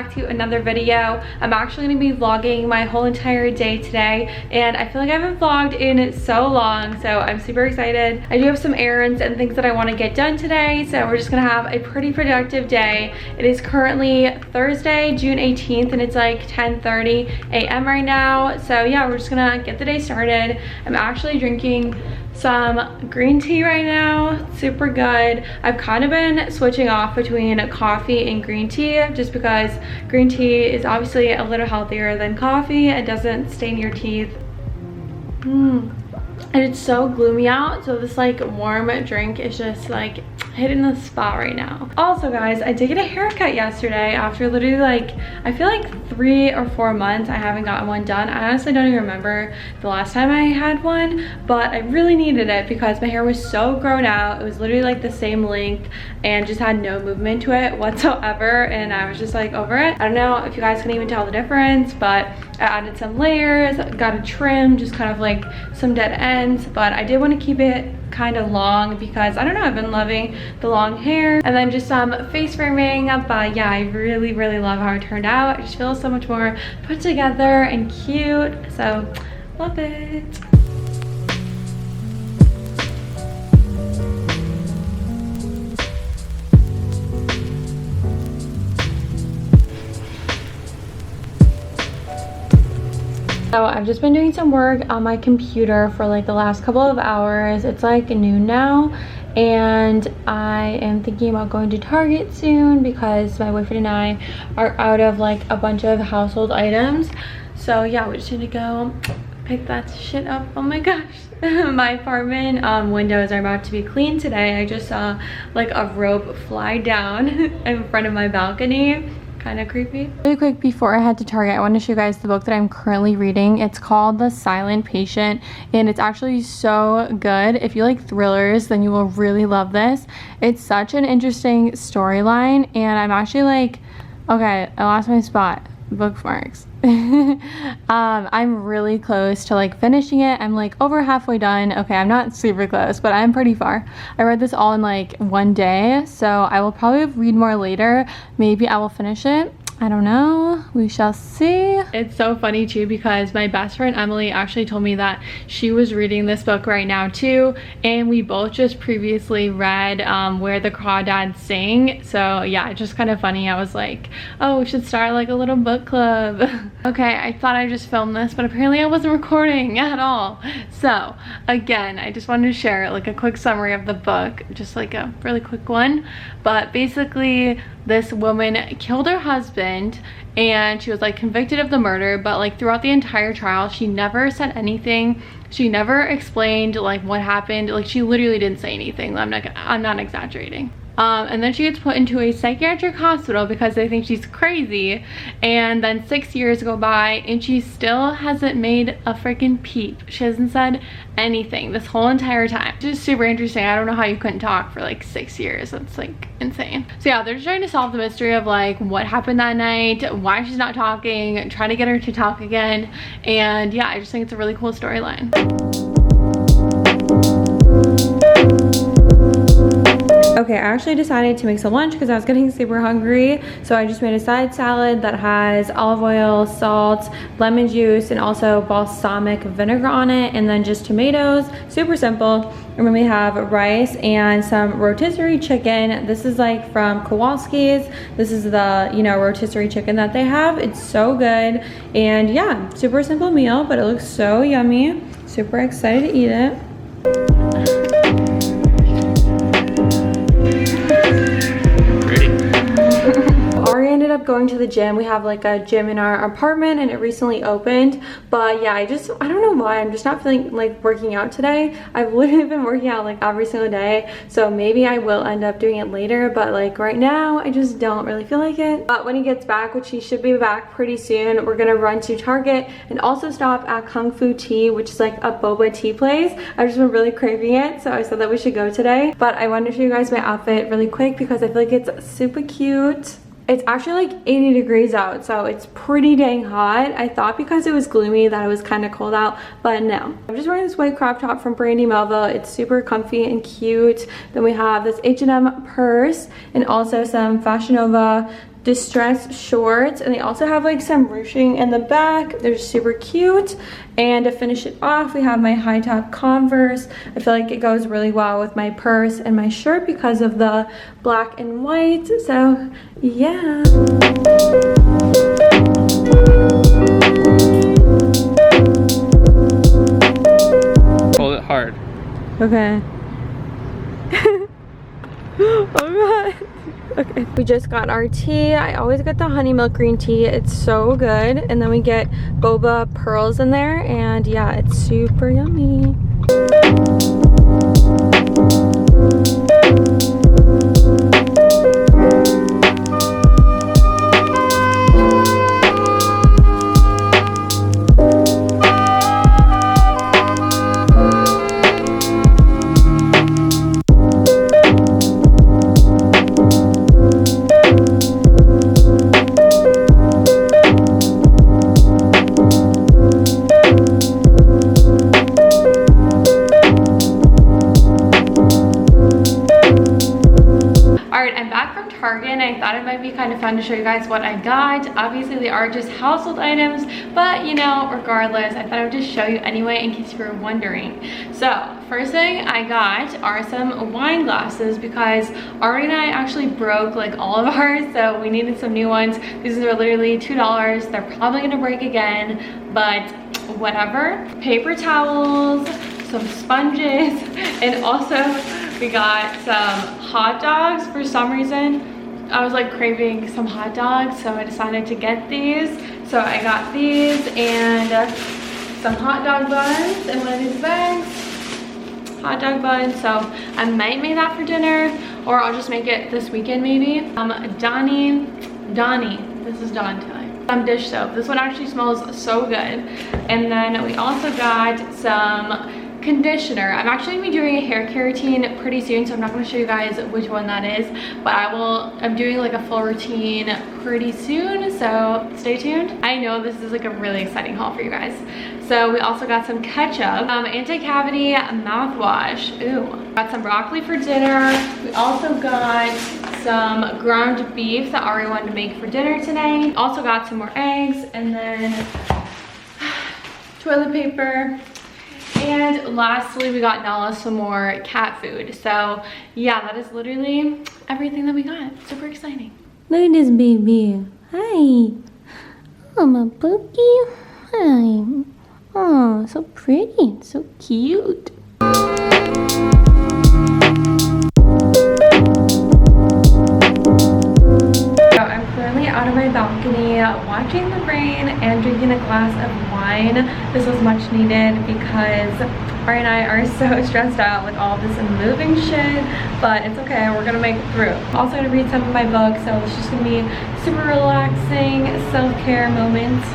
back to another video. I'm actually going to be vlogging my whole entire day today, and I feel like I haven't vlogged in so long, so I'm super excited. I do have some errands and things that I want to get done today, so we're just going to have a pretty productive day. It is currently Thursday, June 18th, and it's like 10:30 a.m. right now, so yeah, we're just gonna get the day started. I'm actually drinking some green tea right now. Super good. I've kind of been switching off between coffee and green tea just because green tea is obviously a little healthier than coffee. It doesn't stain your teeth. And it's so gloomy out, so this like warm drink is just like hitting the spot right now. Also guys, I did get a haircut yesterday after literally like, I feel like 3 or 4 months I haven't gotten one done. I honestly don't even remember the last time I had one, but I really needed it because my hair was so grown out. It was literally like the same length and just had no movement to it whatsoever, and I was just like over it. I don't know if you guys can even tell the difference, but I added some layers, got a trim, just kind of like some dead ends, but I did want to keep it kind of long because I don't know, I've been loving the long hair. And then just some face framing, but yeah, I really love how it turned out. It just feels so much more put together and cute, so love it. So I've just been doing some work on my computer for like the last couple of hours. It's like noon now, and I am thinking about going to Target soon because my boyfriend and I are out of like a bunch of household items. So yeah, we just need to go pick that shit up. Oh my gosh. My apartment windows are about to be cleaned today. I just saw like a rope fly down in front of my balcony. Kind of creepy. Really quick before I head to Target, I want to show you guys the book that I'm currently reading. It's called The Silent Patient, and it's actually so good. If you like thrillers, then you will really love this. It's such an interesting storyline, and I'm actually like, okay, I lost my spot. Bookmarks. I'm really close to like finishing it. I'm like over halfway done. Okay, I'm not super close, but I'm pretty far. I read this all in like one day, so I will probably read more later. Maybe I will finish it. I don't know, we shall see. It's so funny too because my best friend Emily actually told me that she was reading this book right now too, and we both just previously read Where the Crawdads Sing. So yeah, it's just kind of funny. I was like, oh, we should start like a little book club. Okay, I thought I just filmed this, but apparently I wasn't recording at all. So again, I just wanted to share like a quick summary of the book, just like a really quick one. But basically this woman killed her husband and she was like convicted of the murder, but like throughout the entire trial she never said anything. She never explained like what happened. Like she literally didn't say anything. I'm not exaggerating. And then she gets put into a psychiatric hospital because they think she's crazy, and then 6 years go by and she still hasn't made a freaking peep. She hasn't said anything this whole entire time. It's just super interesting. I don't know how you couldn't talk for like 6 years. That's like insane. So yeah, they're just trying to solve the mystery of like what happened that night, why she's not talking, trying to get her to talk again, and yeah, I just think it's a really cool storyline. Okay, I actually decided to make some lunch because I was getting super hungry. So I just made a side salad that has olive oil, salt, lemon juice, and also balsamic vinegar on it, and then just tomatoes. Super simple. And then we have rice and some rotisserie chicken. This is like from Kowalski's. This is the, you know, rotisserie chicken that they have. It's so good. And yeah, super simple meal, but it looks so yummy. Super excited to eat it. Ended up going to the gym. We have like a gym in our apartment and it recently opened, but yeah, I don't know why I'm just not feeling like working out today. I've literally been working out like every single day, so maybe I will end up doing it later, but like right now I just don't really feel like it. But when he gets back, which he should be back pretty soon, we're gonna run to Target and also stop at Kung Fu Tea, which is like a boba tea place. I've just been really craving it, so I said that we should go today. But I wanted to show you guys my outfit really quick because I feel like it's super cute. It's actually like 80 degrees out, so it's pretty dang hot. I thought because it was gloomy that it was kind of cold out, but no. I'm just wearing this white crop top from Brandy Melville. It's super comfy and cute. Then we have this H&M purse and also some Fashion Nova distressed shorts, and they also have like some ruching in the back. They're super cute. And to finish it off, we have my high top Converse. I feel like it goes really well with my purse and my shirt because of the black and white. So yeah. Hold it hard. Okay. Oh god. Okay. We just got our tea. I always get the honey milk green tea. It's so good. And then we get boba pearls in there. And yeah, it's super yummy. Target, and I thought it might be kind of fun to show you guys what I got. Obviously they are just household items, but you know, regardless, I thought I would just show you anyway in case you were wondering. So first thing I got are some wine glasses because Ari and I actually broke like all of ours, so we needed some new ones. These are literally $2. They're probably gonna break again, but whatever. Paper towels, some sponges, and also we got some hot dogs. For some reason I was like craving some hot dogs, so I decided to get these. So I got these and some hot dog buns in one of these bags. Hot dog buns, so I might make that for dinner, or I'll just make it this weekend maybe. Donnie, this is Dawn time. Some dish soap. This one actually smells so good. And then we also got some conditioner. I'm actually gonna be doing a hair care routine pretty soon, so I'm not going to show you guys which one that is, but I'm doing like a full routine pretty soon, so stay tuned. I know this is like a really exciting haul for you guys. So we also got some ketchup, anti-cavity mouthwash. Ooh, got some broccoli for dinner. We also got some ground beef that Ari wanted to make for dinner today. Also got some more eggs, and then toilet paper. And lastly, we got Nala some more cat food. So yeah, that is literally everything that we got. Super exciting. Look at this baby. Hi. Oh, my puppy. Hi. Oh, so pretty. So cute. I'm currently out of my balcony watching the rain and drinking a glass of wine. This was much needed because Ari and I are so stressed out with all this moving shit, but it's okay, we're gonna make it through. I'm also gonna read some of my books, so it's just gonna be super relaxing self-care moments.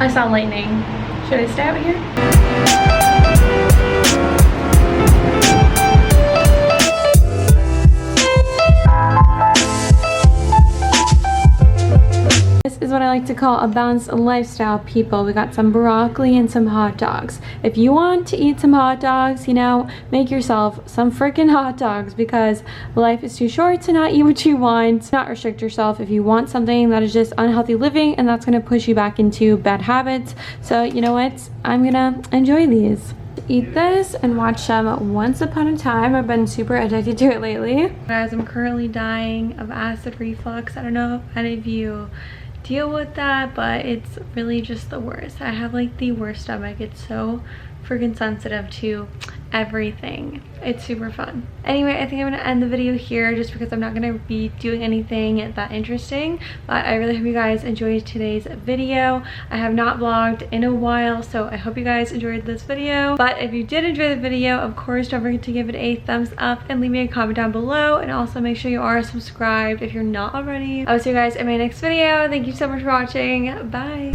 I saw lightning. Should I stay out here? Is what I like to call a balanced lifestyle, people. We got some broccoli and some hot dogs. If you want to eat some hot dogs, you know, make yourself some freaking hot dogs, because life is too short to not eat what you want. Do not restrict yourself if you want something that is just unhealthy living and that's going to push you back into bad habits. So you know what, I'm gonna enjoy these. Eat this and watch some Once Upon a Time. I've been super addicted to it lately. Guys, I'm currently dying of acid reflux. I don't know if any of you deal with that, but it's really just the worst. I have like the worst stomach. It's so freaking sensitive to everything. It's super fun. Anyway, I think I'm gonna end the video here just because I'm not gonna be doing anything that interesting, but I really hope you guys enjoyed today's video. I have not vlogged in a while, so I hope you guys enjoyed this video. But if you did enjoy the video, of course, don't forget to give it a thumbs up and leave me a comment down below, and also make sure you are subscribed if you're not already. I'll see you guys in my next video. Thank you so much for watching. Bye.